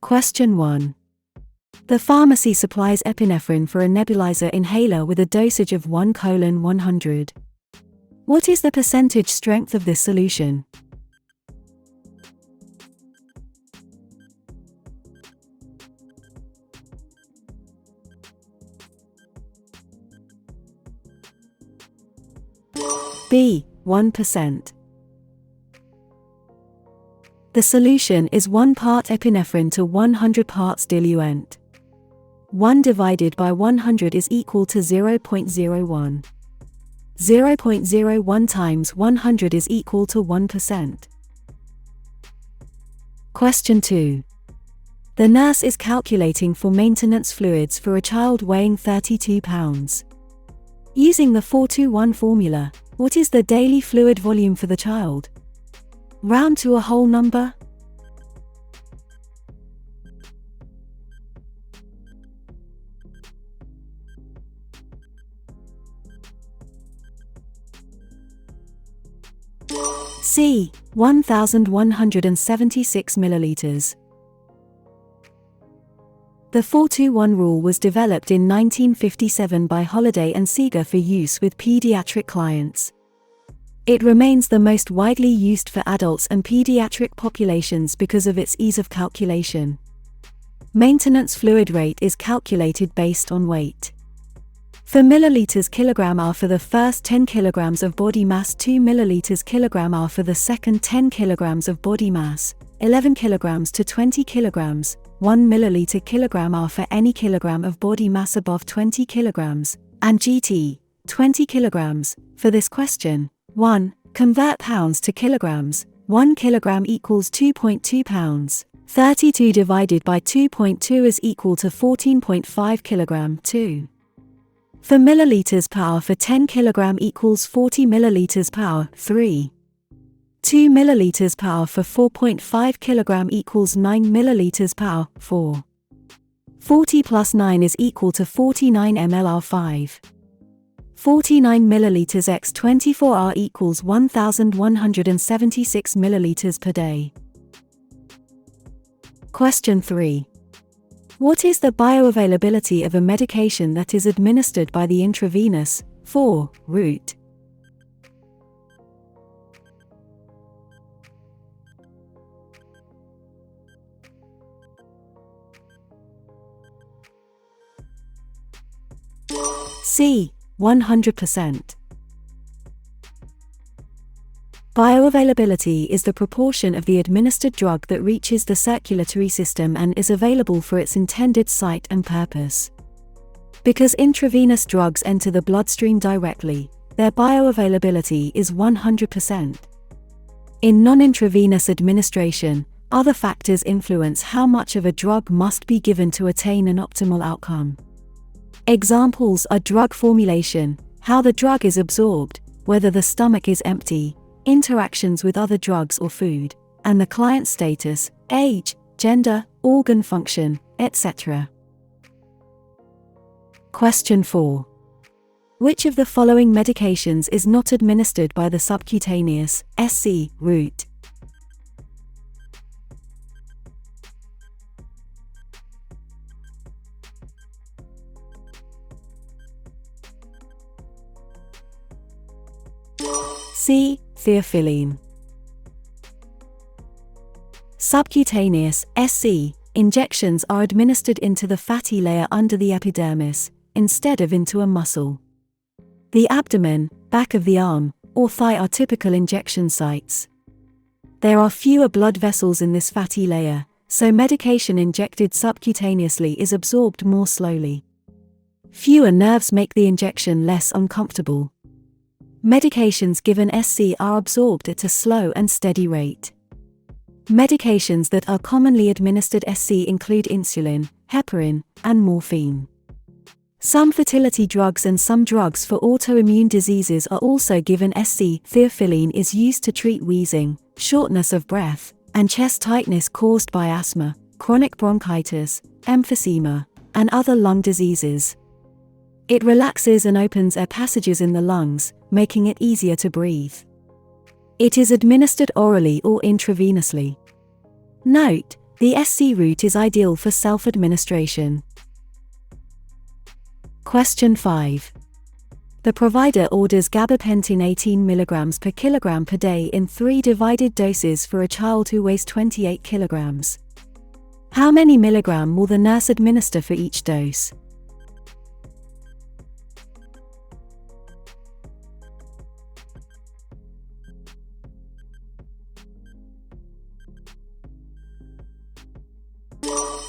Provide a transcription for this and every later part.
Question 1. The pharmacy supplies epinephrine for a nebulizer inhaler with a dosage of 1:100. What is the percentage strength of this solution? B. 1%. The solution is 1 part epinephrine to 100 parts diluent. 1 divided by 100 is equal to 0.01. 0.01 times 100 is equal to 1%. Question 2. The nurse is calculating for maintenance fluids for a child weighing 32 pounds. Using the 4:1 formula, what is the daily fluid volume for the child? Round to a whole number? C. 1,176 milliliters. The 4:1 rule was developed in 1957 by Holliday and Seeger for use with pediatric clients. It remains the most widely used for adults and pediatric populations because of its ease of calculation. Maintenance fluid rate is calculated based on weight. For milliliters kilogram R for the first 10 kilograms of body mass, 2 milliliters kilogram R for the second 10 kilograms of body mass, 11 kilograms to 20 kilograms, 1 milliliter kilogram R for any kilogram of body mass above 20 kilograms, and GT, 20 kilograms. For this question, 1. Convert pounds to kilograms. 1 kilogram equals 2.2 pounds. 32 divided by 2.2 is equal to 14.5 kilogram. 2. For milliliters per hour for 10 kilogram equals 40 milliliters per hour. 3. 2 milliliters per hour for 4.5 kilogram equals 9 milliliters per hour. 4. 40 plus 9 is equal to 49 ml. 5. 49 milliliters x 24 hour equals 1,176 milliliters per day. Question 3. What is the bioavailability of a medication that is administered by the intravenous 4 route? C. 100%. Bioavailability is the proportion of the administered drug that reaches the circulatory system and is available for its intended site and purpose. Because intravenous drugs enter the bloodstream directly, their bioavailability is 100%. In non-intravenous administration, other factors influence how much of a drug must be given to attain an optimal outcome. Examples are drug formulation, how the drug is absorbed, whether the stomach is empty, interactions with other drugs or food, and the client's status, age, gender, organ function, etc. Question 4. Which of the following medications is not administered by the subcutaneous (SC) route? C. Theophylline. Subcutaneous (SC) injections are administered into the fatty layer under the epidermis, instead of into a muscle. The abdomen, back of the arm, or thigh are typical injection sites. There are fewer blood vessels in this fatty layer, so medication injected subcutaneously is absorbed more slowly. Fewer nerves make the injection less uncomfortable. Medications given SC are absorbed at a slow and steady rate. Medications that are commonly administered SC include insulin, heparin, and morphine. Some fertility drugs and some drugs for autoimmune diseases are also given SC. Theophylline is used to treat wheezing, shortness of breath, and chest tightness caused by asthma, chronic bronchitis, emphysema, and other lung diseases. It relaxes and opens air passages in the lungs, making it easier to breathe. It is administered orally or intravenously. Note, The SC route is ideal for self-administration. Question 5. The provider orders gabapentin 18 mg per kilogram per day in 3 divided doses for a child who weighs 28 kilograms. How many milligram will the nurse administer for each dose?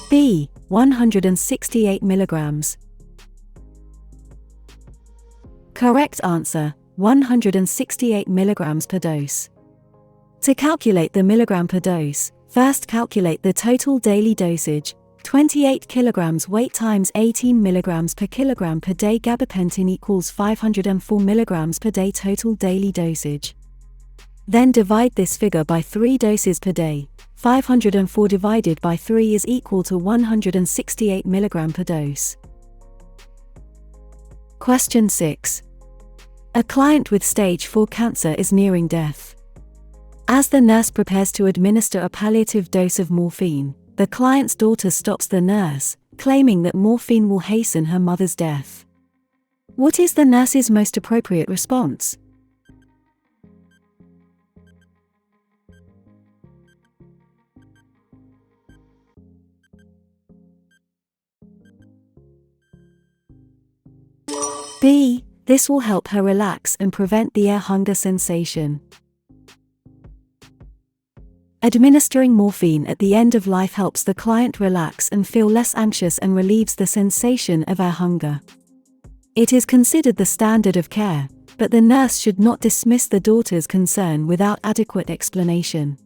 B. 168 milligrams. Correct answer, 168 milligrams per dose. To calculate the milligram per dose, first calculate the total daily dosage, 28 kilograms weight times 18 milligrams per kilogram per day gabapentin equals 504 milligrams per day total daily dosage. Then divide this figure by 3 doses per day. 504 divided by 3 is equal to 168 mg per dose. Question 6. A client with stage 4 cancer is nearing death. As the nurse prepares to administer a palliative dose of morphine, the client's daughter stops the nurse, claiming that morphine will hasten her mother's death. What is the nurse's most appropriate response? B. This will help her relax and prevent the air hunger sensation. Administering morphine at the end of life helps the client relax and feel less anxious and relieves the sensation of air hunger. It is considered the standard of care, but the nurse should not dismiss the daughter's concern without adequate explanation.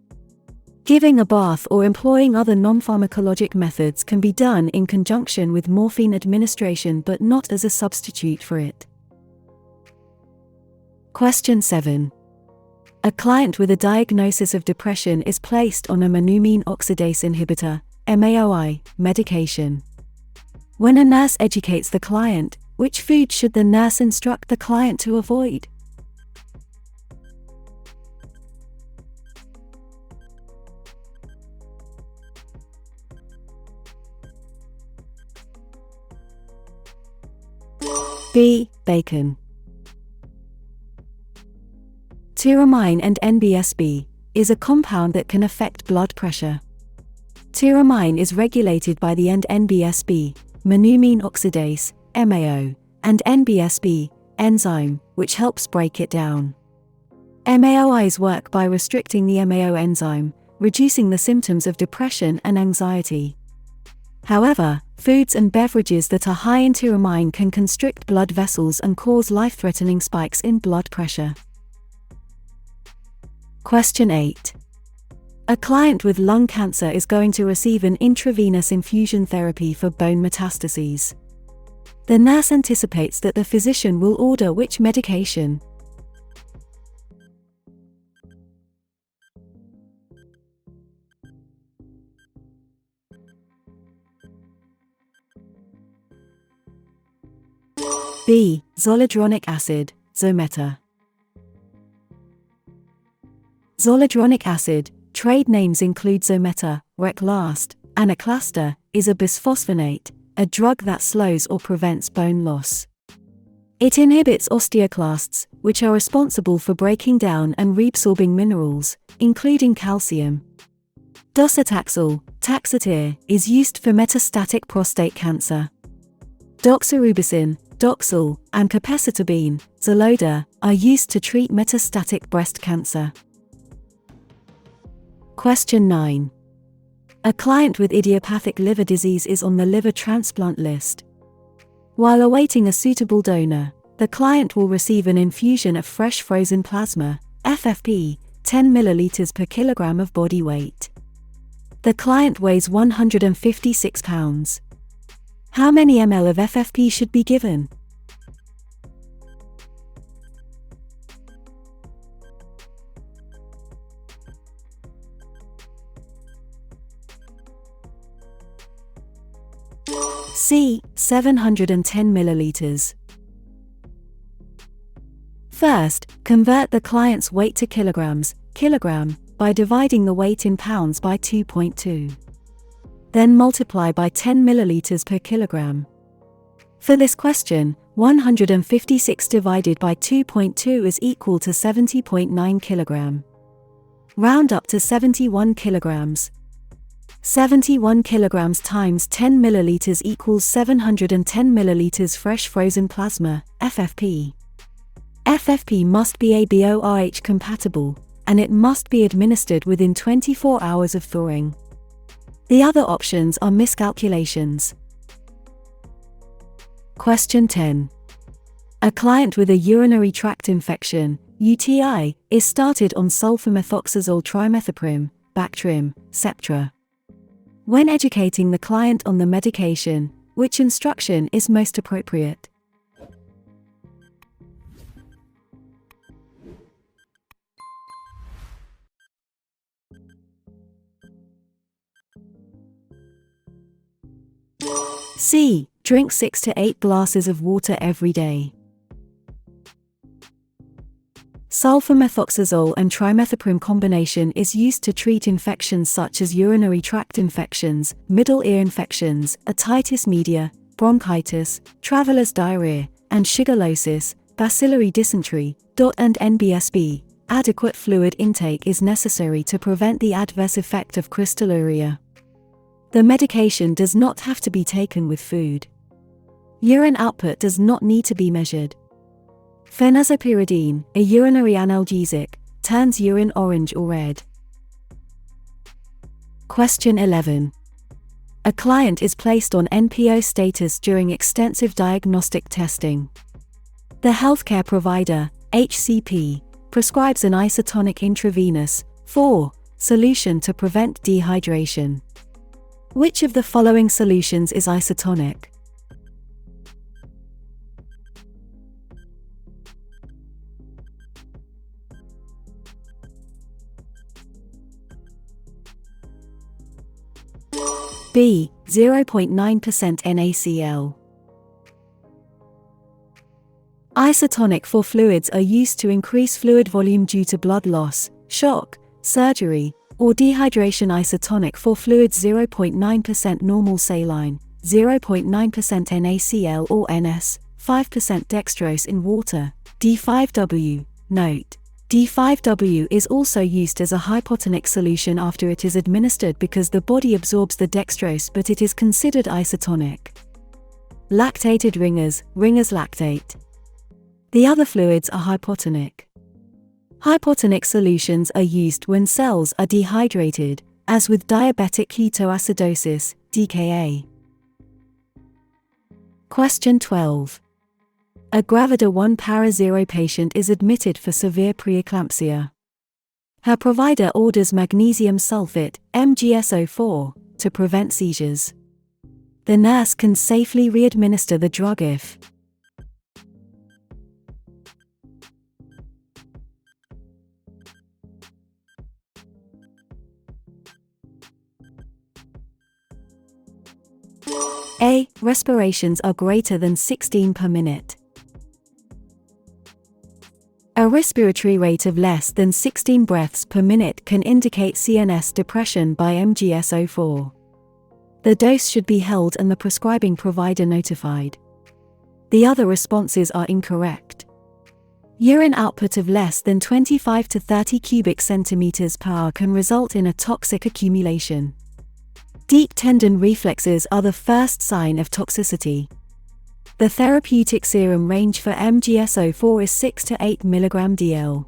Giving a bath or employing other non-pharmacologic methods can be done in conjunction with morphine administration but not as a substitute for it. Question 7. A client with a diagnosis of depression is placed on a monoamine oxidase inhibitor, MAOI, medication. When a nurse educates the client, which food should the nurse instruct the client to avoid? B. Bacon. Tyramine and NBSB is a compound that can affect blood pressure. Tyramine is regulated by the NBSB, monoamine oxidase, MAO, and NBSB, enzyme, which helps break it down. MAOIs work by restricting the MAO enzyme, reducing the symptoms of depression and anxiety. However, foods and beverages that are high in tyramine can constrict blood vessels and cause life-threatening spikes in blood pressure. Question 8. A client with lung cancer is going to receive an intravenous infusion therapy for bone metastases. The nurse anticipates that the physician will order which medication? B. Zoledronic acid, Zometa. Zoledronic acid, trade names include Zometa, Reclast, Anaclasta, is a bisphosphonate, a drug that slows or prevents bone loss. It inhibits osteoclasts, which are responsible for breaking down and reabsorbing minerals, including calcium. Docetaxel, Taxotere, is used for metastatic prostate cancer. Doxorubicin, Doxil, and capecitabine, Xeloda, are used to treat metastatic breast cancer. Question 9. A client with idiopathic liver disease is on the liver transplant list. While awaiting a suitable donor, the client will receive an infusion of fresh frozen plasma, FFP, 10 ml per kilogram of body weight. The client weighs 156 pounds. How many ml of FFP should be given? C. 710 milliliters. First, convert the client's weight to kilograms, kilogram, by dividing the weight in pounds by 2.2. Then multiply by 10 milliliters per kilogram. For this question, 156 divided by 2.2 is equal to 70.9 kilogram. Round up to 71 kilograms. 71 kilograms times 10 milliliters equals 710 milliliters fresh frozen plasma, FFP. FFP must be ABORH compatible, and it must be administered within 24 hours of thawing. The other options are miscalculations. Question 10. A client with a urinary tract infection, UTI, is started on sulfamethoxazole trimethoprim, Bactrim, Septra. When educating the client on the medication, which instruction is most appropriate? C. Drink 6 to 8 glasses of water every day. Sulfamethoxazole and trimethoprim combination is used to treat infections such as urinary tract infections, middle ear infections, otitis media, bronchitis, traveler's diarrhea, and shigellosis, bacillary dysentery, and NBSB. Adequate fluid intake is necessary to prevent the adverse effect of crystalluria. The medication does not have to be taken with food. Urine output does not need to be measured. Phenazopyridine, a urinary analgesic, turns urine orange or red. Question 11. A client is placed on NPO status during extensive diagnostic testing. The healthcare provider, HCP, prescribes an isotonic intravenous, 4, solution to prevent dehydration. Which of the following solutions is isotonic? B. 0.9% NaCl. Isotonic for fluids are used to increase fluid volume due to blood loss, shock, surgery, or dehydration. Isotonic for fluids 0.9% normal saline, 0.9% NaCl or NS, 5% dextrose in water, D5W. Note: D5W is also used as a hypotonic solution after it is administered because the body absorbs the dextrose, but it is considered isotonic. Lactated ringers lactate. The other fluids are hypotonic. Hypotonic solutions are used when cells are dehydrated, as with diabetic ketoacidosis, DKA. Question 12. A Gravida 1 para-0 patient is admitted for severe preeclampsia. Her provider orders magnesium sulfate, MgSO4, to prevent seizures. The nurse can safely re-administer the drug if A. Respirations are greater than 16 per minute. A respiratory rate of less than 16 breaths per minute can indicate CNS depression by MgSO4. The dose should be held and the prescribing provider notified. The other responses are incorrect. Urine output of less than 25 to 30 cubic centimeters per hour can result in a toxic accumulation. Deep tendon reflexes are the first sign of toxicity. The therapeutic serum range for MgSO4 is 6 to 8 mg/dl.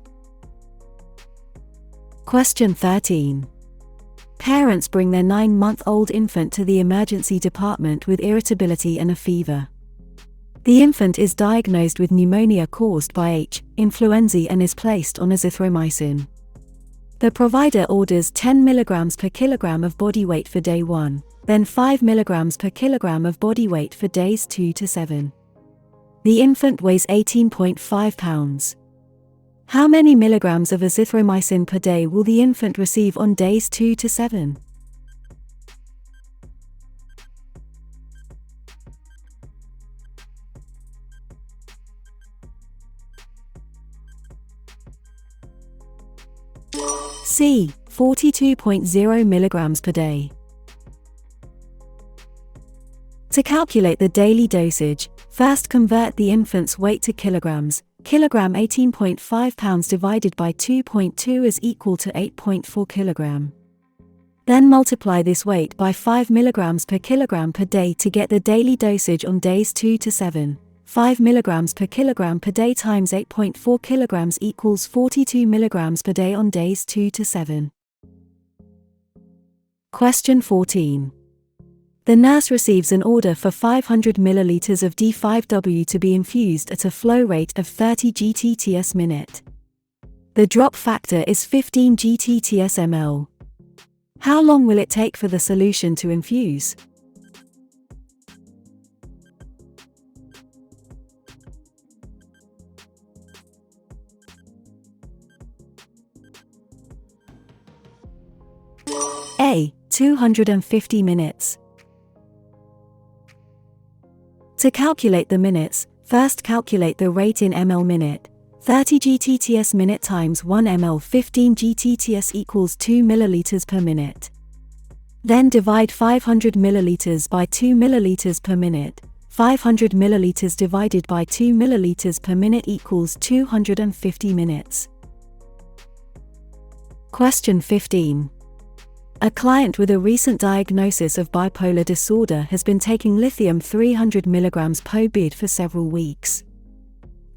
Question 13. Parents bring their 9-month-old infant to the emergency department with irritability and a fever. The infant is diagnosed with pneumonia caused by H. influenzae and is placed on azithromycin. The provider orders 10 mg per kilogram of body weight for day 1, then 5 mg per kilogram of body weight for days 2 to 7. The infant weighs 18.5 pounds. How many milligrams of azithromycin per day will the infant receive on days 2 to 7? C. 42.0 milligrams per day. To calculate the daily dosage, first convert the infant's weight to kilograms. Kilogram 18.5 pounds divided by 2.2 is equal to 8.4 kilogram. Then multiply this weight by 5 milligrams per kilogram per day to get the daily dosage on days 2 to 7. 5 milligrams per kilogram per day times 8.4 kilograms equals 42 milligrams per day on days 2 to 7. Question 14. The nurse receives an order for 500 milliliters of D5W to be infused at a flow rate of 30 gtts minute. The drop factor is 15 gtts ml. How long will it take for the solution to infuse? A. 250 minutes. To calculate the minutes, first calculate the rate in ml minute. 30 gtts minute times 1 ml 15 gtts equals 2 milliliters per minute. Then divide 500 milliliters by 2 milliliters per minute. 500 milliliters divided by 2 milliliters per minute equals 250 minutes. Question 15. A client with a recent diagnosis of bipolar disorder has been taking lithium 300 mg per bid for several weeks.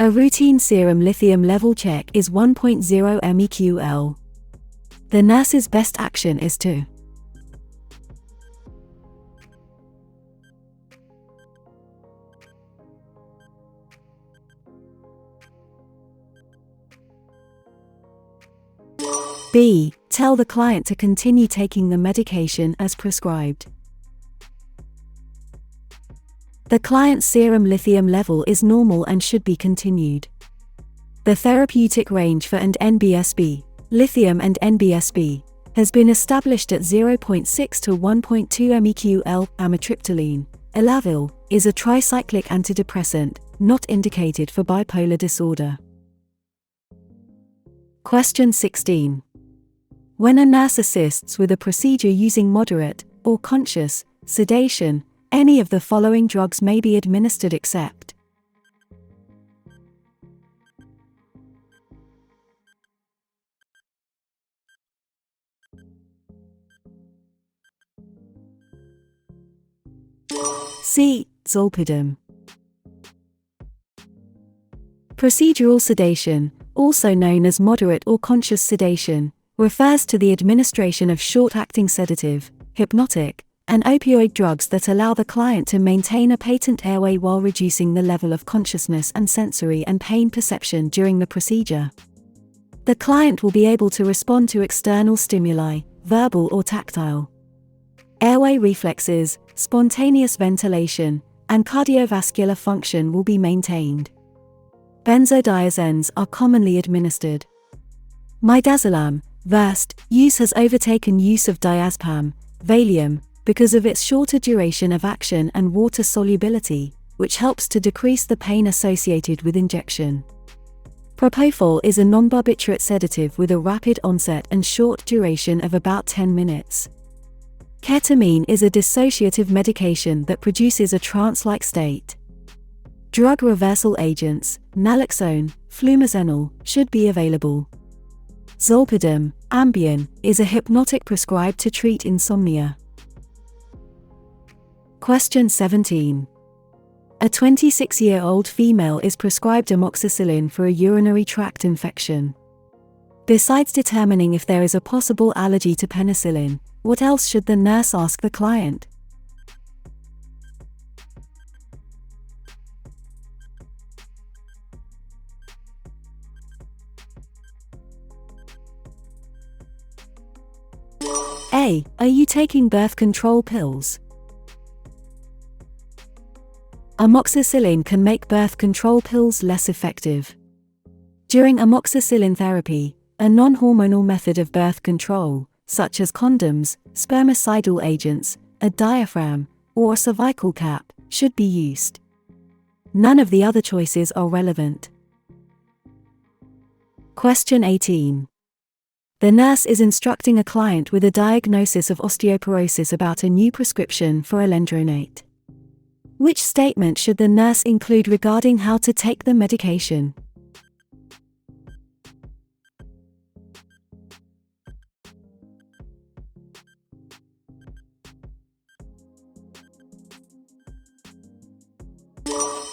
A routine serum lithium level check is 1.0 meql. The nurse's best action is to B. Tell the client to continue taking the medication as prescribed. The client's serum lithium level is normal and should be continued. The therapeutic range for and NBSB, lithium and NBSB, has been established at 0.6 to 1.2 meql. Amitriptyline, Elavil, is a tricyclic antidepressant, not indicated for bipolar disorder. Question 16. When a nurse assists with a procedure using moderate or conscious sedation, any of the following drugs may be administered except C. Zolpidem. Procedural sedation, also known as moderate or conscious sedation, refers to the administration of short-acting sedative, hypnotic, and opioid drugs that allow the client to maintain a patent airway while reducing the level of consciousness and sensory and pain perception during the procedure. The client will be able to respond to external stimuli, verbal or tactile. Airway reflexes, spontaneous ventilation, and cardiovascular function will be maintained. Benzodiazepines are commonly administered. Midazolam, Versed, use has overtaken use of diazepam, Valium, because of its shorter duration of action and water solubility, which helps to decrease the pain associated with injection. Propofol is a non-barbiturate sedative with a rapid onset and short duration of about 10 minutes. Ketamine is a dissociative medication that produces a trance-like state. Drug reversal agents, naloxone, flumazenil, should be available. Zolpidem, Ambien, is a hypnotic prescribed to treat insomnia. Question 17. A 26-year-old female is prescribed amoxicillin for a urinary tract infection. Besides determining if there is a possible allergy to penicillin, what else should the nurse ask the client? A. Are you taking birth control pills? Amoxicillin can make birth control pills less effective. During amoxicillin therapy, a non-hormonal method of birth control, such as condoms, spermicidal agents, a diaphragm, or a cervical cap, should be used. None of the other choices are relevant. Question 18. The nurse is instructing a client with a diagnosis of osteoporosis about a new prescription for alendronate. Which statement should the nurse include regarding how to take the medication?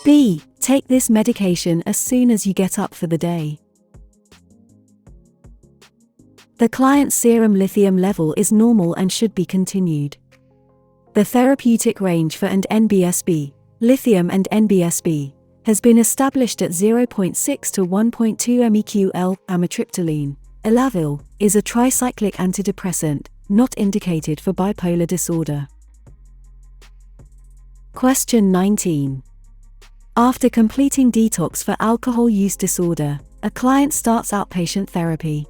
B. Take this medication as soon as you get up for the day. The client's serum lithium level is normal and should be continued. The therapeutic range for and NBSB, lithium and NBSB, has been established at 0.6 to 1.2 meql. Amitriptyline, Elavil, is a tricyclic antidepressant, not indicated for bipolar disorder. Question 19. After completing detox for alcohol use disorder, a client starts outpatient therapy.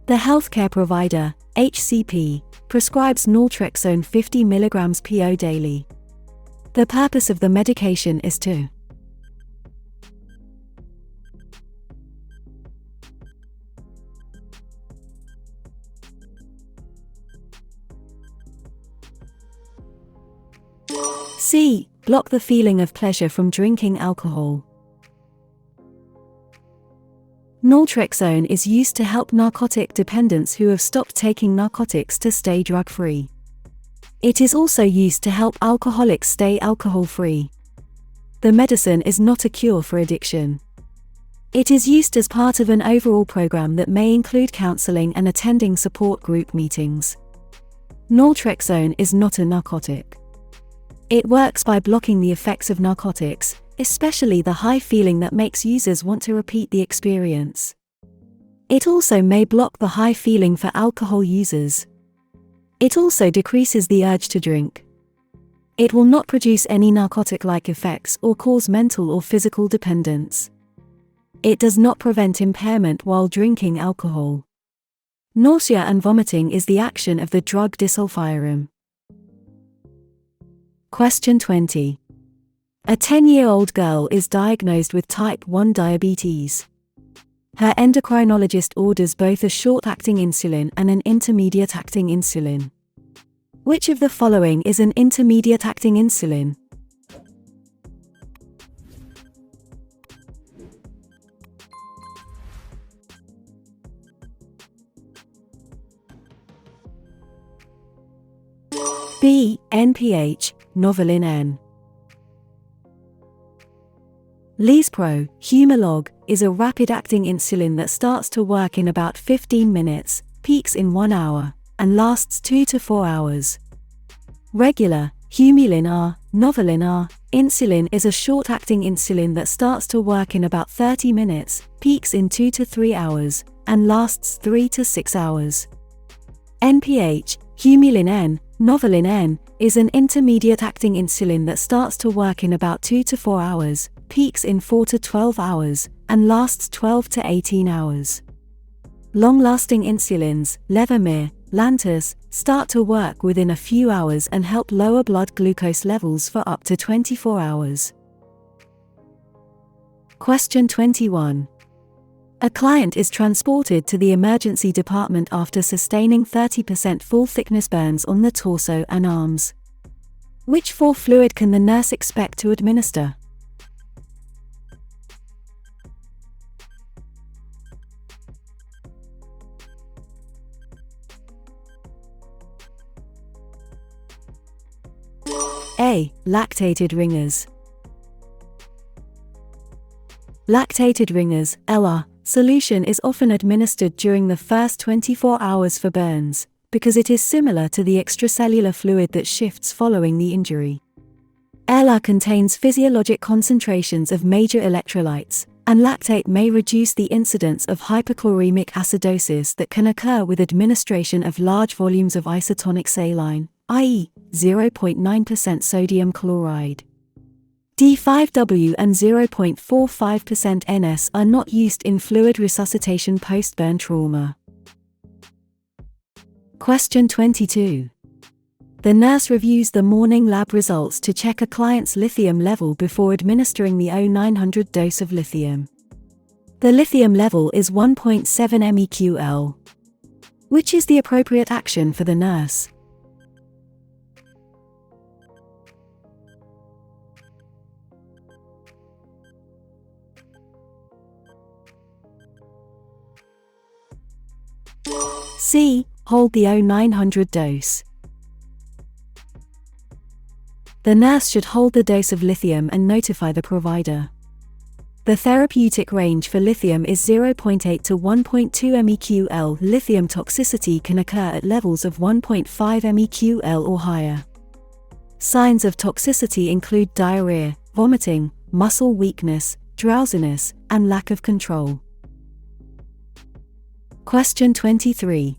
The healthcare provider, HCP, prescribes naltrexone 50 mg PO daily. The purpose of the medication is to C. Block the feeling of pleasure from drinking alcohol. Naltrexone is used to help narcotic dependents who have stopped taking narcotics to stay drug-free. It is also used to help alcoholics stay alcohol-free. The medicine is not a cure for addiction. It is used as part of an overall program that may include counseling and attending support group meetings. Naltrexone is not a narcotic. It works by blocking the effects of narcotics, especially the high feeling that makes users want to repeat the experience. It also may block the high feeling for alcohol users. It also decreases the urge to drink. It will not produce any narcotic-like effects or cause mental or physical dependence. It does not prevent impairment while drinking alcohol. Nausea and vomiting is the action of the drug disulfiram. Question 20. A 10-year-old girl is diagnosed with type 1 diabetes. Her endocrinologist orders both a short-acting insulin and an intermediate-acting insulin. Which of the following is an intermediate-acting insulin? B. NPH, Novolin N. Lispro, Humalog, is a rapid-acting insulin that starts to work in about 15 minutes, peaks in 1 hour, and lasts 2 to 4 hours. Regular, Humulin R, Novolin R, insulin is a short-acting insulin that starts to work in about 30 minutes, peaks in 2 to 3 hours, and lasts 3 to 6 hours. NPH, Humulin N, Novolin N, is an intermediate-acting insulin that starts to work in about 2 to 4 hours, peaks in 4 to 12 hours, and lasts 12 to 18 hours. Long-lasting insulins, Levemir, Lantus, start to work within a few hours and help lower blood glucose levels for up to 24 hours. Question 21. A client is transported to the emergency department after sustaining 30% full-thickness burns on the torso and arms. Which 4 fluid can the nurse expect to administer? A. Lactated ringers. Lactated ringers, LR, solution is often administered during the first 24 hours for burns, because it is similar to the extracellular fluid that shifts following the injury. LR contains physiologic concentrations of major electrolytes, and lactate may reduce the incidence of hyperchloremic acidosis that can occur with administration of large volumes of isotonic saline, i.e., 0.9% sodium chloride. D5W and 0.45% NS are not used in fluid resuscitation post-burn trauma. Question 22. The nurse reviews the morning lab results to check a client's lithium level before administering the 0900 dose of lithium. The lithium level is 1.7 meql. Which is the appropriate action for the nurse? C. Hold the 0900 dose. The nurse should hold the dose of lithium and notify the provider. The therapeutic range for lithium is 0.8 to 1.2 mEqL. Lithium toxicity can occur at levels of 1.5 mEqL or higher. Signs of toxicity include diarrhea, vomiting, muscle weakness, drowsiness, and lack of control. Question 23.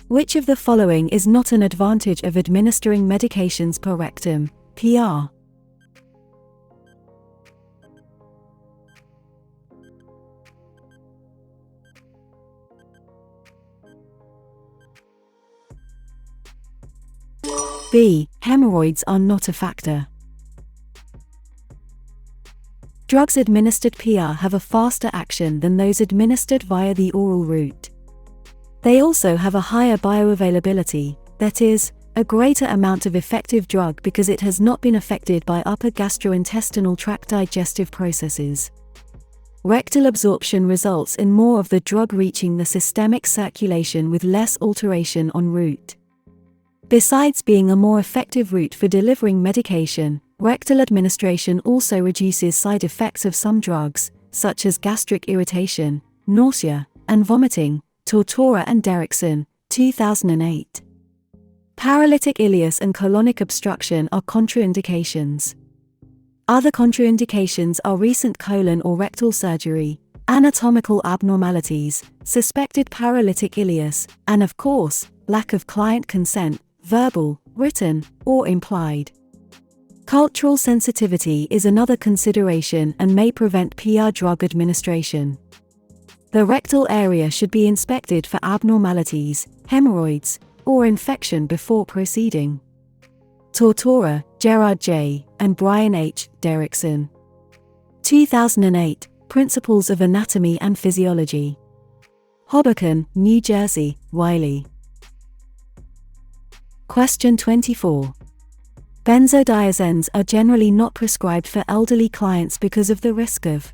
Which of the following is not an advantage of administering medications per rectum, PR? B. Hemorrhoids are not a factor. Drugs administered PR have a faster action than those administered via the oral route. They also have a higher bioavailability, that is, a greater amount of effective drug because it has not been affected by upper gastrointestinal tract digestive processes. Rectal absorption results in more of the drug reaching the systemic circulation with less alteration en route. Besides being a more effective route for delivering medication, rectal administration also reduces side effects of some drugs, such as gastric irritation, nausea, and vomiting. Tortora and Derrickson, 2008. Paralytic ileus and colonic obstruction are contraindications. Other contraindications are recent colon or rectal surgery, anatomical abnormalities, suspected paralytic ileus, and of course, lack of client consent, verbal, written, or implied. Cultural sensitivity is another consideration and may prevent PR drug administration. The rectal area should be inspected for abnormalities, hemorrhoids, or infection before proceeding. Tortora, Gerard J., and Brian H. Derrickson. 2008, Principles of Anatomy and Physiology. Hoboken, New Jersey, Wiley. Question 24. Benzodiazepines are generally not prescribed for elderly clients because of the risk of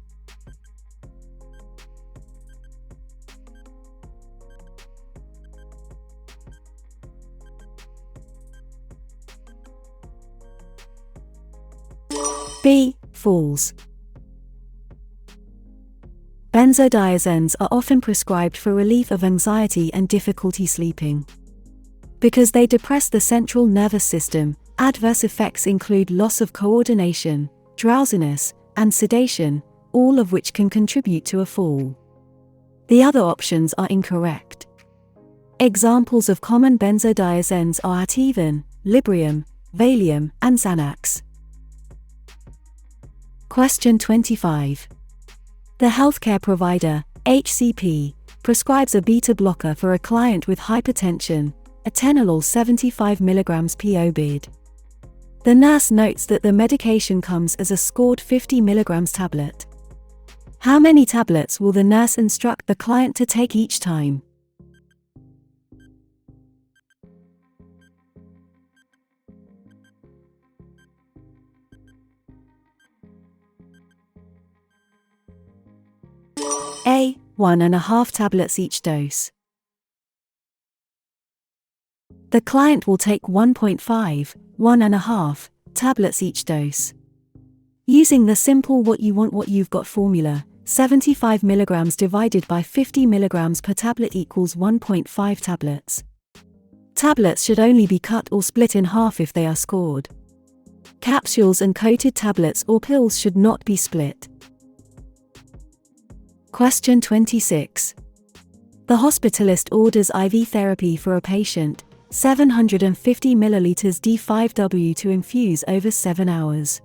B. Falls. Benzodiazepines are often prescribed for relief of anxiety and difficulty sleeping. Because they depress the central nervous system, adverse effects include loss of coordination, drowsiness, and sedation, all of which can contribute to a fall. The other options are incorrect. Examples of common benzodiazepines are Ativan, Librium, Valium, and Xanax. Question 25. The healthcare provider, HCP, prescribes a beta blocker for a client with hypertension, atenolol 75 mg PO/bid. The nurse notes that the medication comes as a scored 50 mg tablet. How many tablets will the nurse instruct the client to take each time? A. 1.5 tablets each dose. The client will take 1.5, 1.5 tablets each dose. Using the simple what you want what you've got formula, 75 mg divided by 50 mg per tablet equals 1.5 tablets. Tablets should only be cut or split in half if they are scored. Capsules and coated tablets or pills should not be split. Question 26. The hospitalist orders IV therapy for a patient, 750 ml D5W to infuse over 7 hours.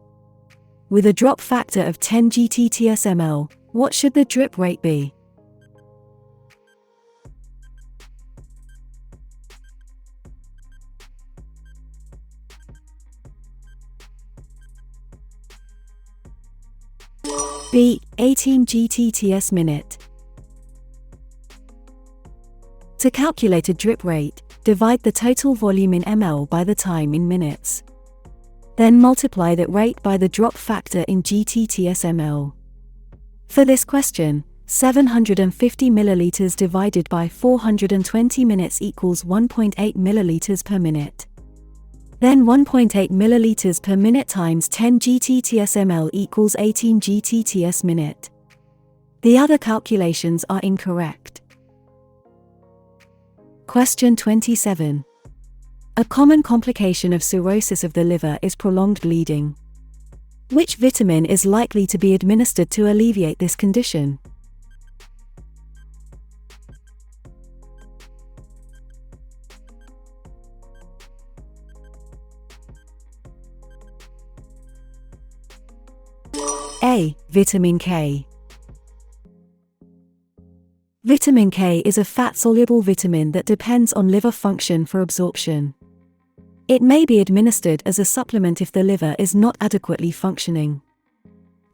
With a drop factor of 10 GT/ml, what should the drip rate be? B. 18 GT/s minute. To calculate a drip rate, divide the total volume in ml by the time in minutes. Then multiply that rate by the drop factor in GT/s ml. For this question, 750 milliliters divided by 420 minutes equals 1.8 milliliters per minute. Then 1.8 milliliters per minute times 10 GTTS/ml equals 18 GTTS minute. The other calculations are incorrect. Question 27. A common complication of cirrhosis of the liver is prolonged bleeding. Which vitamin is likely to be administered to alleviate this condition? A. Vitamin K. Vitamin K is a fat-soluble vitamin that depends on liver function for absorption. It may be administered as a supplement if the liver is not adequately functioning.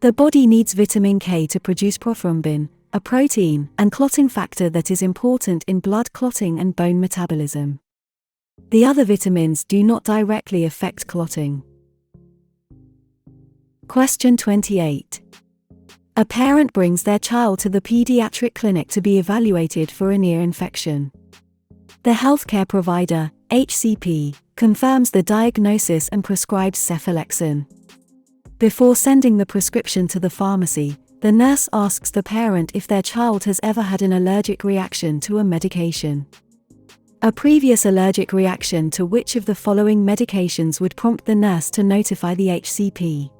The body needs vitamin K to produce prothrombin, a protein and clotting factor that is important in blood clotting and bone metabolism. The other vitamins do not directly affect clotting. Question 28. A parent brings their child to the pediatric clinic to be evaluated for an ear infection. The healthcare provider, HCP, confirms the diagnosis and prescribes cefalexin. Before sending the prescription to the pharmacy, the nurse asks the parent if their child has ever had an allergic reaction to a medication. A previous allergic reaction to which of the following medications would prompt the nurse to notify the HCP?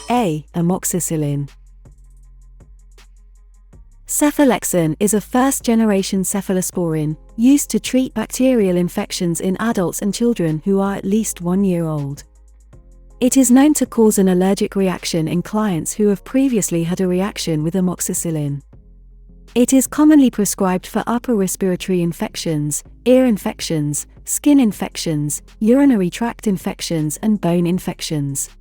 A. Amoxicillin. Cefalexin is a first-generation cephalosporin, used to treat bacterial infections in adults and children who are at least 1 year old. It is known to cause an allergic reaction in clients who have previously had a reaction with amoxicillin. It is commonly prescribed for upper respiratory infections, ear infections, skin infections, urinary tract infections and bone infections.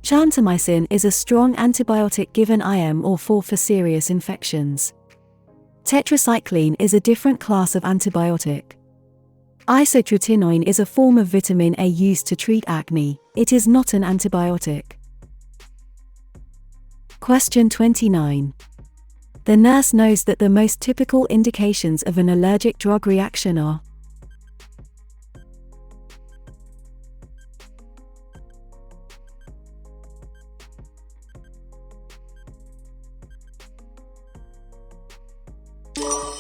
Gentamicin is a strong antibiotic given IM or IV for serious infections. Tetracycline is a different class of antibiotic. Isotretinoin is a form of vitamin A used to treat acne. It is not an antibiotic. Question 29. The nurse knows that the most typical indications of an allergic drug reaction are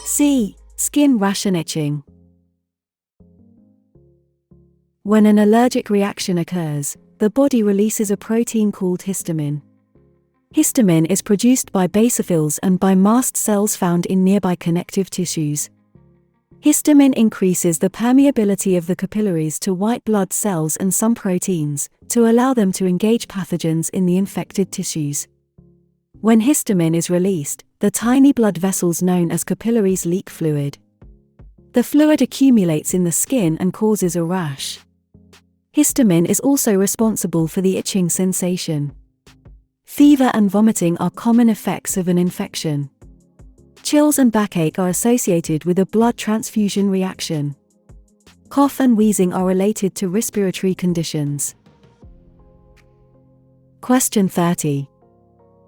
C. Skin rash and itching. When an allergic reaction occurs, the body releases a protein called histamine. Histamine is produced by basophils and by mast cells found in nearby connective tissues. Histamine increases the permeability of the capillaries to white blood cells and some proteins, to allow them to engage pathogens in the infected tissues. When histamine is released, the tiny blood vessels known as capillaries leak fluid. The fluid accumulates in the skin and causes a rash. Histamine is also responsible for the itching sensation. Fever and vomiting are common effects of an infection. Chills and backache are associated with a blood transfusion reaction. Cough and wheezing are related to respiratory conditions. Question 30.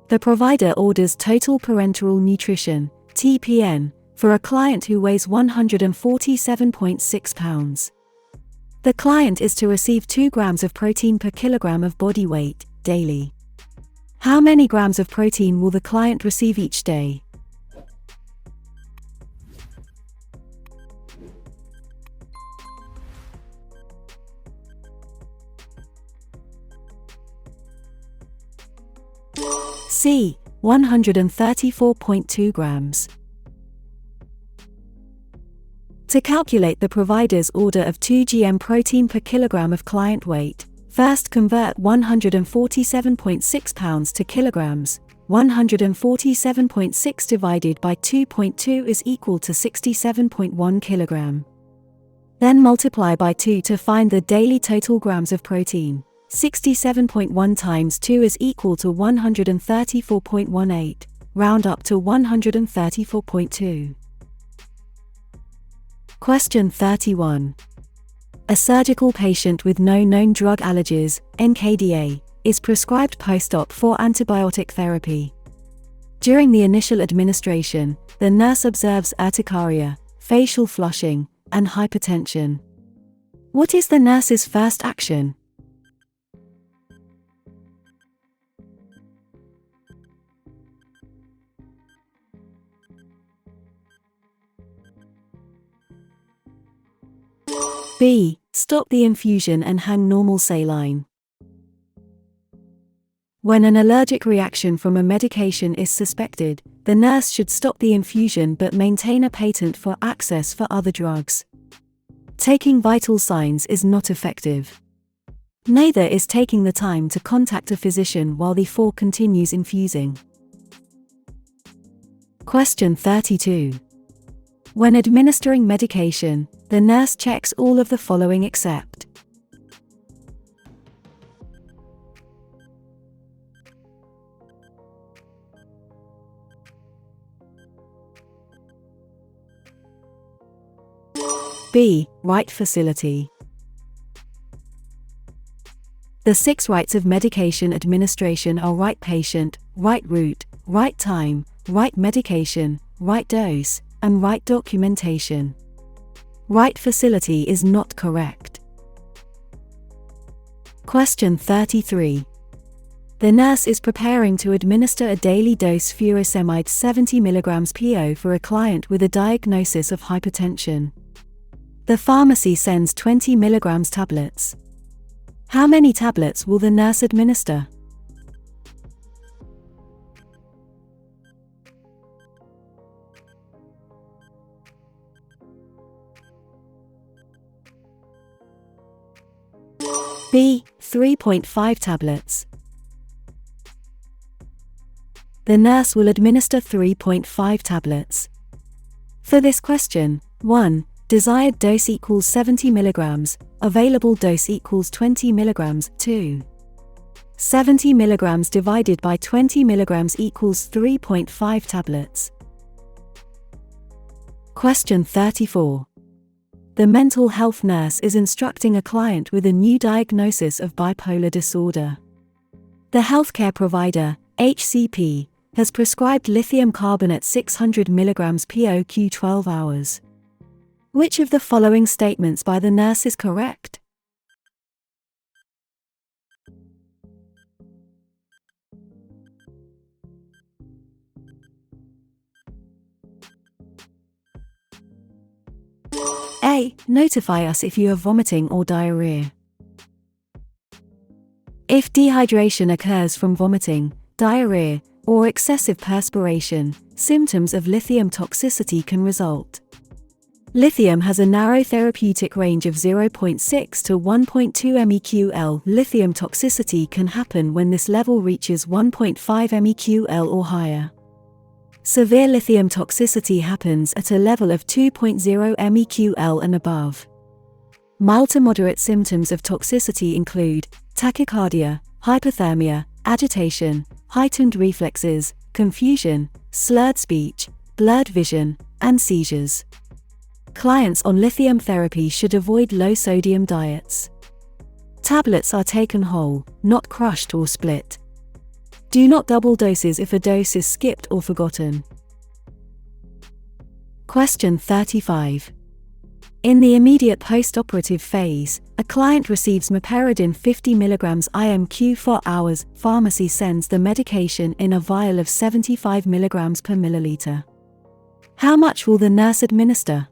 The provider orders total parenteral nutrition, TPN, for a client who weighs 147.6 pounds. The client is to receive 2 grams of protein per kilogram of body weight, daily. How many grams of protein will the client receive each day? C. 134.2 grams. To calculate the provider's order of 2 gm protein per kilogram of client weight, first convert 147.6 pounds to kilograms. 147.6 divided by 2.2 is equal to 67.1 kilogram. Then multiply by 2 to find the daily total grams of protein. 67.1 times 2 is equal to 134.18. Round up to 134.2. Question 31. A surgical patient with no known drug allergies, NCLEX, is prescribed post-op for antibiotic therapy. During the initial administration, the nurse observes urticaria, facial flushing, and hypertension. What is the nurse's first action? B. Stop the infusion and hang normal saline. When an allergic reaction from a medication is suspected, the nurse should stop the infusion but maintain a patent for access for other drugs. Taking vital signs is not effective. Neither is taking the time to contact a physician while the IV continues infusing. Question 32. When administering medication, the nurse checks all of the following except B. Right facility. The 6 rights of medication administration are right patient, right route, right time, right medication, right dose, and right documentation. Right facility is not correct. Question 33. The nurse is preparing to administer a daily dose furosemide 70 mg PO for a client with a diagnosis of hypertension. The pharmacy sends 20 mg tablets. How many tablets will the nurse administer? B. 3.5 tablets. The nurse will administer 3.5 tablets. For this question, 1. Desired dose equals 70 mg, available dose equals 20 mg, 2. 70 mg divided by 20 mg equals 3.5 tablets. Question 34. The mental health nurse is instructing a client with a new diagnosis of bipolar disorder. The healthcare provider, HCP, has prescribed lithium carbonate 600 mg POQ 12 hours. Which of the following statements by the nurse is correct? A. Notify us if you are vomiting or diarrhea. If dehydration occurs from vomiting, diarrhea, or excessive perspiration, symptoms of lithium toxicity can result. Lithium has a narrow therapeutic range of 0.6 to 1.2 meql. Lithium toxicity can happen when this level reaches 1.5 meql or higher. Severe lithium toxicity happens at a level of 2.0 meql and above. Mild to moderate symptoms of toxicity include tachycardia, hypothermia, agitation, heightened reflexes, confusion, slurred speech, blurred vision, and seizures. Clients on lithium therapy should avoid low-sodium diets. Tablets are taken whole, not crushed or split. Do not double doses if a dose is skipped or forgotten. Question 35. In the immediate post-operative phase, a client receives meperidine 50 mg IMQ for hours. Pharmacy sends the medication in a vial of 75 mg per milliliter. How much will the nurse administer?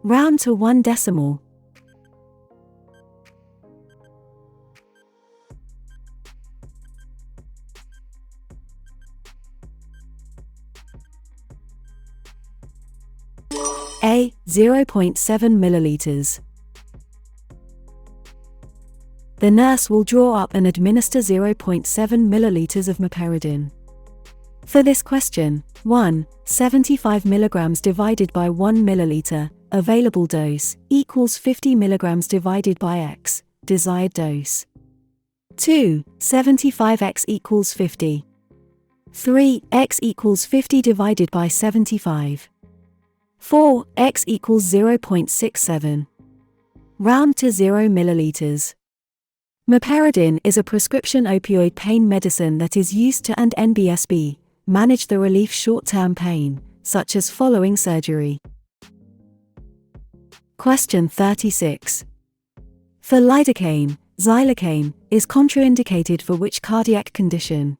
Round to 1 decimal. A. 0.7 milliliters. The nurse will draw up and administer 0.7 milliliters of meperidine. For this question, 1. 75 mg divided by 1 milliliter, available dose, equals 50 mg divided by x, desired dose. 2. 75x equals 50. 3. X equals 50 divided by 75. 4. X equals 0.67. Round to 0 milliliters. Meperidine is a prescription opioid pain medicine that is used to and NBSB, manage the relief short-term pain, such as following surgery. Question 36. For lidocaine, xylocaine is contraindicated for which cardiac condition?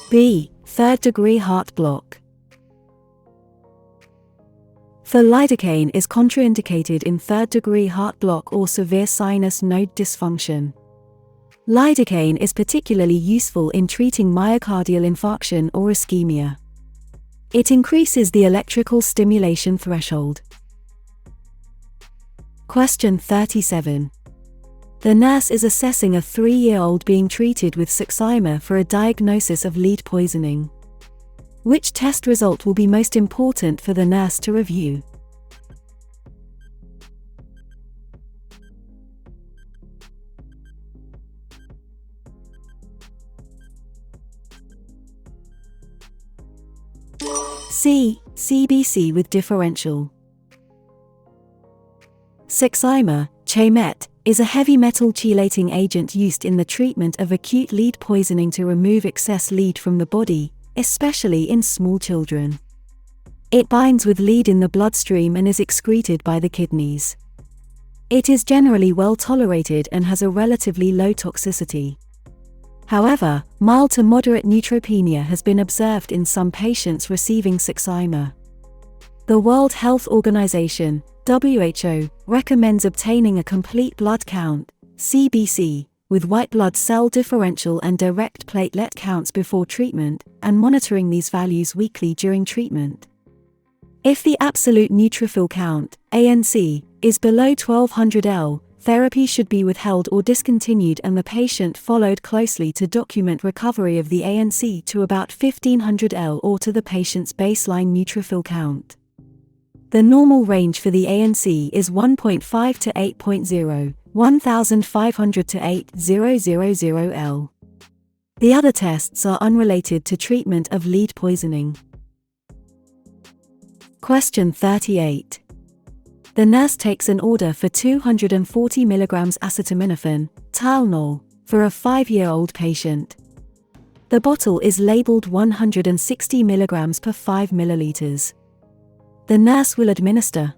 B. Third-degree heart block. For lidocaine is contraindicated in third-degree heart block or severe sinus node dysfunction. Lidocaine is particularly useful in treating myocardial infarction or ischemia. It increases the electrical stimulation threshold. Question 37. The nurse is assessing a 3-year-old being treated with Saxima for a diagnosis of lead poisoning. Which test result will be most important for the nurse to review? C. CBC with differential. Saxima, Chamet, is a heavy metal chelating agent used in the treatment of acute lead poisoning to remove excess lead from the body, especially in small children. It binds with lead in the bloodstream and is excreted by the kidneys. It is generally well tolerated and has a relatively low toxicity. However, mild to moderate neutropenia has been observed in some patients receiving Saxima. The World Health Organization, WHO, recommends obtaining a complete blood count, CBC, with white blood cell differential and direct platelet counts before treatment, and monitoring these values weekly during treatment. If the absolute neutrophil count, ANC, is below 1200 L, therapy should be withheld or discontinued and the patient followed closely to document recovery of the ANC to about 1500 L or to the patient's baseline neutrophil count. The normal range for the ANC is 1.5 to 8.0, 1500 to 8000 L. The other tests are unrelated to treatment of lead poisoning. Question 38. The nurse takes an order for 240 mg acetaminophen, Tylenol, for a 5-year-old patient. The bottle is labeled 160 mg per 5 milliliters. The nurse will administer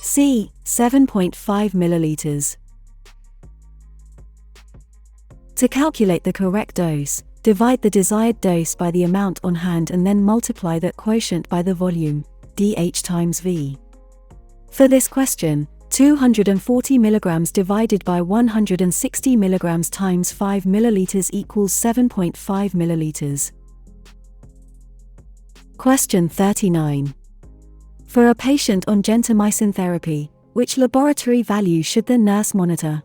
C. 7.5 milliliters. To calculate the correct dose, divide the desired dose by the amount on hand and then multiply that quotient by the volume, dH times V. For this question, 240 mg divided by 160 mg times 5 milliliters equals 7.5 milliliters. Question 39. For a patient on gentamicin therapy, which laboratory value should the nurse monitor?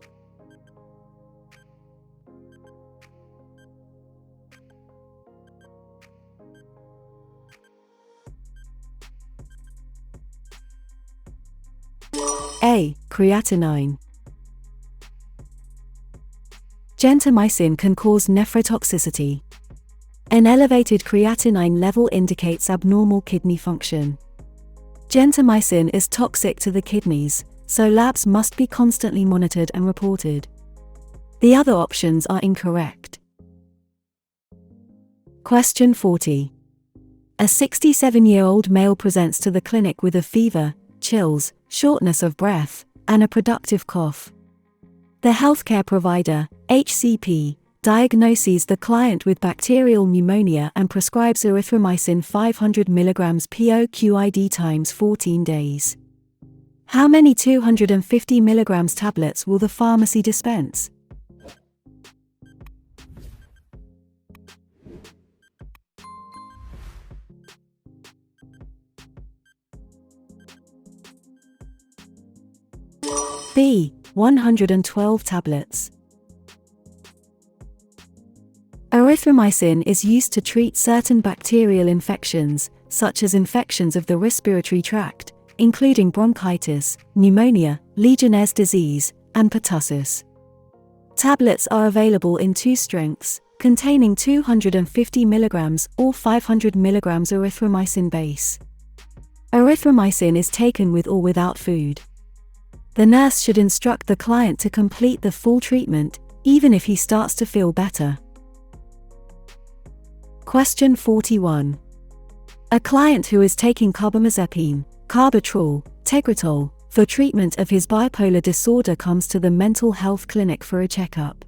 A. Creatinine. Gentamicin can cause nephrotoxicity. An elevated creatinine level indicates abnormal kidney function. Gentamicin is toxic to the kidneys, so labs must be constantly monitored and reported. The other options are incorrect. Question 40. A 67-year-old male presents to the clinic with a fever, chills, shortness of breath, and a productive cough. The healthcare provider, HCP, diagnoses the client with bacterial pneumonia and prescribes erythromycin 500 mg POQID times 14 days. How many 250 mg tablets will the pharmacy dispense? B. 112 tablets. Erythromycin is used to treat certain bacterial infections, such as infections of the respiratory tract, including bronchitis, pneumonia, Legionnaire's disease, and pertussis. Tablets are available in 2 strengths, containing 250 mg or 500 mg erythromycin base. Erythromycin is taken with or without food. The nurse should instruct the client to complete the full treatment, even if he starts to feel better. Question 41. A client who is taking carbamazepine, carbatrol, Tegretol, for treatment of his bipolar disorder comes to the mental health clinic for a checkup.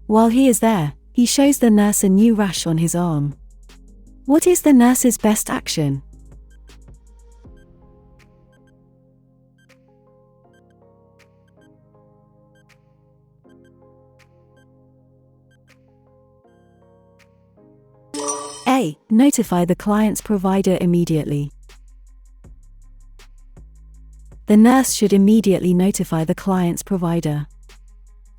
While he is there, he shows the nurse a new rash on his arm. What is the nurse's best action? A. Notify the client's provider immediately. The nurse should immediately notify the client's provider.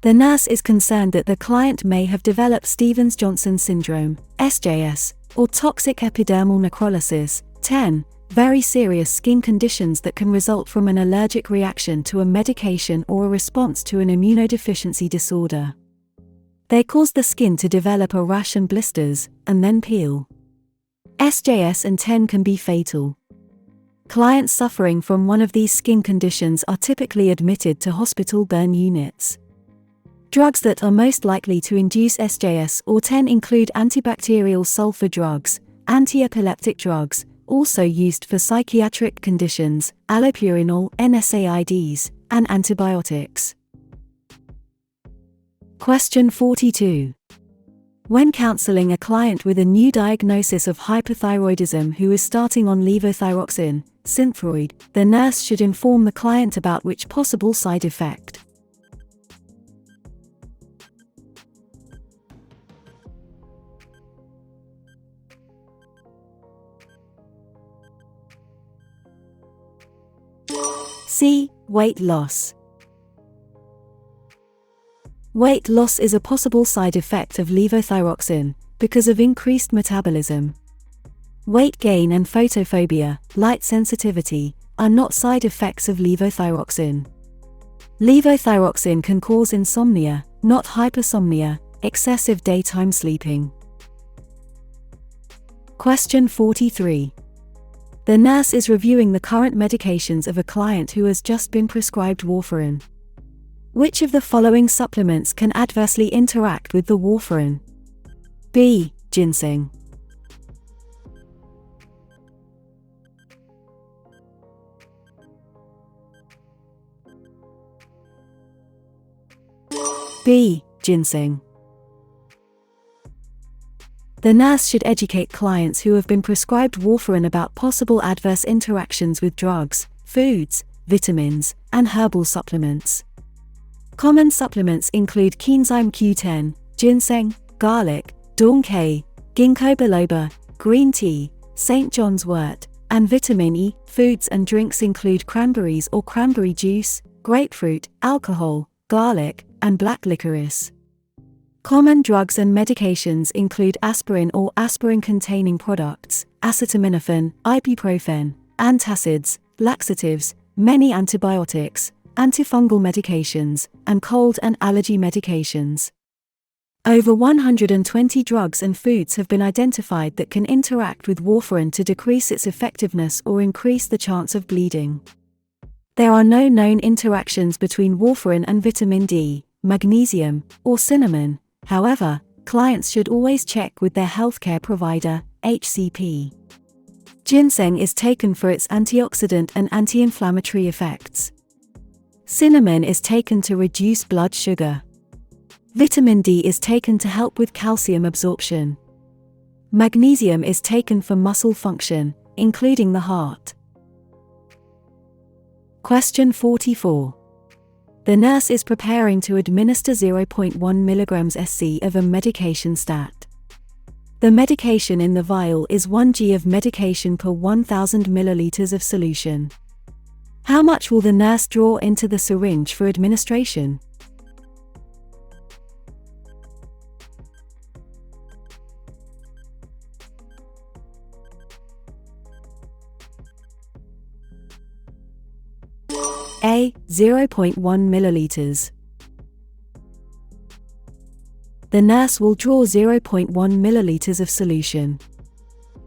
The nurse is concerned that the client may have developed Stevens-Johnson syndrome, SJS, or toxic epidermal necrolysis, 10, very serious skin conditions that can result from an allergic reaction to a medication or a response to an immunodeficiency disorder. They cause the skin to develop a rash and blisters, and then peel. SJS and 10 can be fatal. Clients suffering from one of these skin conditions are typically admitted to hospital burn units. Drugs that are most likely to induce SJS or 10 include antibacterial sulfur drugs, anti-epileptic drugs, also used for psychiatric conditions, allopurinol, NSAIDs, and antibiotics. Question 42. When counseling a client with a new diagnosis of hypothyroidism who is starting on levothyroxine, Synthroid, the nurse should inform the client about which possible side effect. C. Weight loss. Weight loss is a possible side effect of levothyroxine, because of increased metabolism. Weight gain and photophobia, light sensitivity, are not side effects of levothyroxine. Levothyroxine can cause insomnia, not hypersomnia, excessive daytime sleeping. Question 43. The nurse is reviewing the current medications of a client who has just been prescribed warfarin. Which of the following supplements can adversely interact with the warfarin? B. Ginseng. B. Ginseng. The nurse should educate clients who have been prescribed warfarin about possible adverse interactions with drugs, foods, vitamins, and herbal supplements. Common supplements include coenzyme Q10, ginseng, garlic, dawn K, ginkgo biloba, green tea, St. John's wort, and vitamin E. Foods and drinks include cranberries or cranberry juice, grapefruit, alcohol, garlic, and black licorice. Common drugs and medications include aspirin or aspirin-containing products, acetaminophen, ibuprofen, antacids, laxatives, many antibiotics, antifungal medications, and cold and allergy medications. Over 120 drugs and foods have been identified that can interact with warfarin to decrease its effectiveness or increase the chance of bleeding. There are no known interactions between warfarin and vitamin D, magnesium, or cinnamon. However, clients should always check with their healthcare provider, HCP. Ginseng is taken for its antioxidant and anti-inflammatory effects. Cinnamon is taken to reduce blood sugar. Vitamin D is taken to help with calcium absorption. Magnesium is taken for muscle function, including the heart. Question 44. The nurse is preparing to administer 0.1 mg SC of a medication stat. The medication in the vial is 1 g of medication per 1000 ml of solution. How much will the nurse draw into the syringe for administration? A. 0.1 milliliters. The nurse will draw 0.1 milliliters of solution.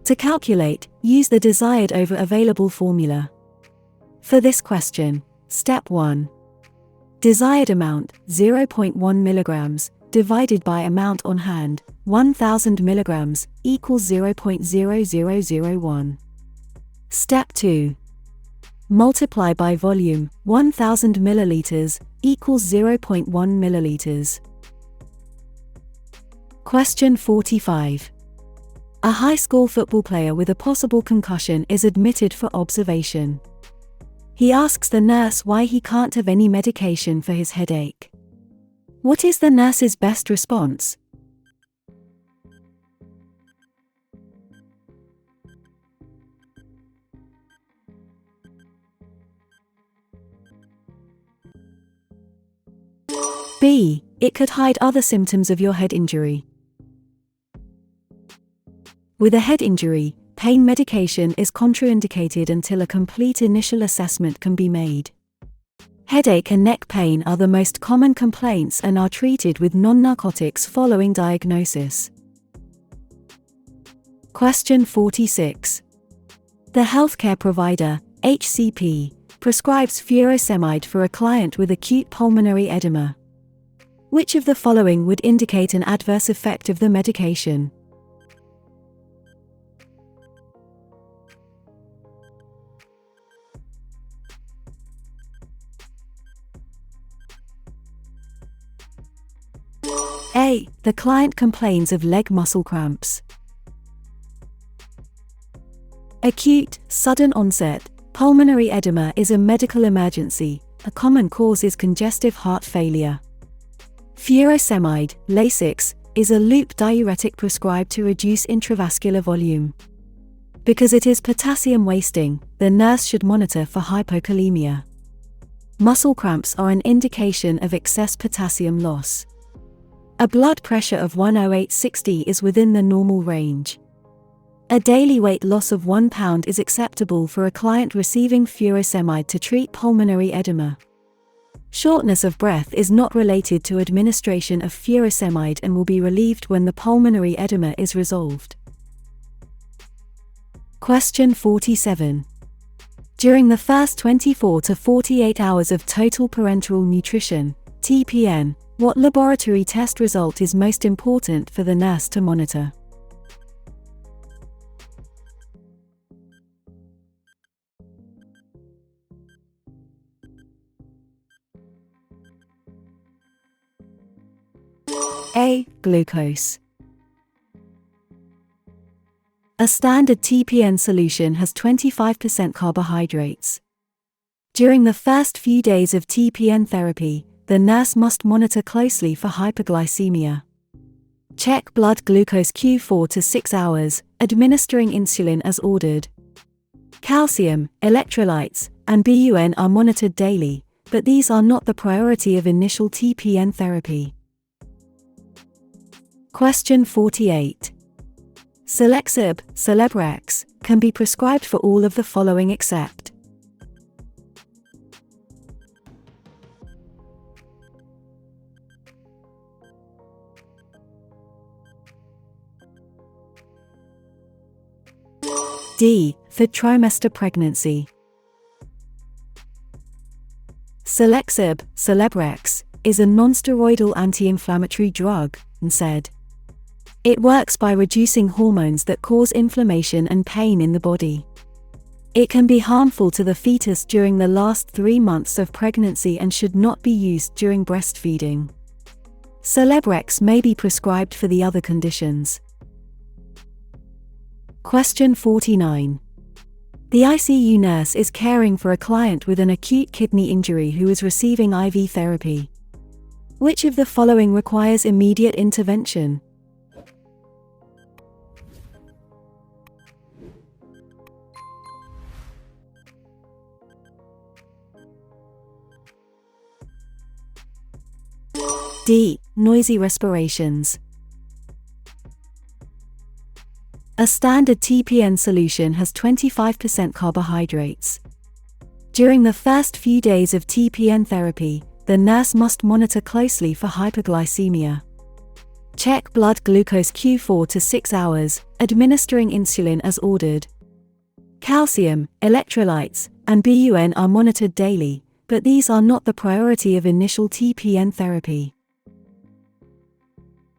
To calculate, use the desired over available formula. For this question, Step 1. Desired amount, 0.1 milligrams, divided by amount on hand, 1000 milligrams, equals 0.0001. Step 2. Multiply by volume, 1000 milliliters, equals 0.1 milliliters. Question 45. A high school football player with a possible concussion is admitted for observation. He asks the nurse why he can't have any medication for his headache. What is the nurse's best response? B. It could hide other symptoms of your head injury. With a head injury, pain medication is contraindicated until a complete initial assessment can be made. Headache and neck pain are the most common complaints and are treated with non-narcotics following diagnosis. Question 46. The healthcare provider, HCP, prescribes furosemide for a client with acute pulmonary edema. Which of the following would indicate an adverse effect of the medication? A. The client complains of leg muscle cramps. Acute, sudden onset, pulmonary edema is a medical emergency. A common cause is congestive heart failure. Furosemide, Lasix, is a loop diuretic prescribed to reduce intravascular volume. Because it is potassium wasting, the nurse should monitor for hypokalemia. Muscle cramps are an indication of excess potassium loss. A blood pressure of 108/60 is within the normal range. A daily weight loss of 1 pound is acceptable for a client receiving furosemide to treat pulmonary edema. Shortness of breath is not related to administration of furosemide and will be relieved when the pulmonary edema is resolved. Question 47. During the first 24 to 48 hours of total parenteral nutrition, TPN, what laboratory test result is most important for the nurse to monitor? A. Glucose. A standard TPN solution has 25% carbohydrates. During the first few days of TPN therapy, the nurse must monitor closely for hyperglycemia. Check blood glucose Q4 to 6 hours, administering insulin as ordered. Calcium, electrolytes, and BUN are monitored daily, but these are not the priority of initial TPN therapy. Question 48. Selexib, Celebrex, can be prescribed for all of the following except D. For trimester pregnancy. Selexib, Celebrex, is a non-steroidal anti-inflammatory drug, NSAID. It works by reducing hormones that cause inflammation and pain in the body. It can be harmful to the fetus during the last 3 months of pregnancy and should not be used during breastfeeding. Celebrex may be prescribed for the other conditions. Question 49. The ICU nurse is caring for a client with an acute kidney injury who is receiving IV therapy. Which of the following requires immediate intervention? D. Noisy respirations. A standard TPN solution has 25% carbohydrates. During the first few days of TPN therapy, the nurse must monitor closely for hyperglycemia. Check blood glucose Q4 to 6 hours, administering insulin as ordered. Calcium, electrolytes, and BUN are monitored daily, but these are not the priority of initial TPN therapy.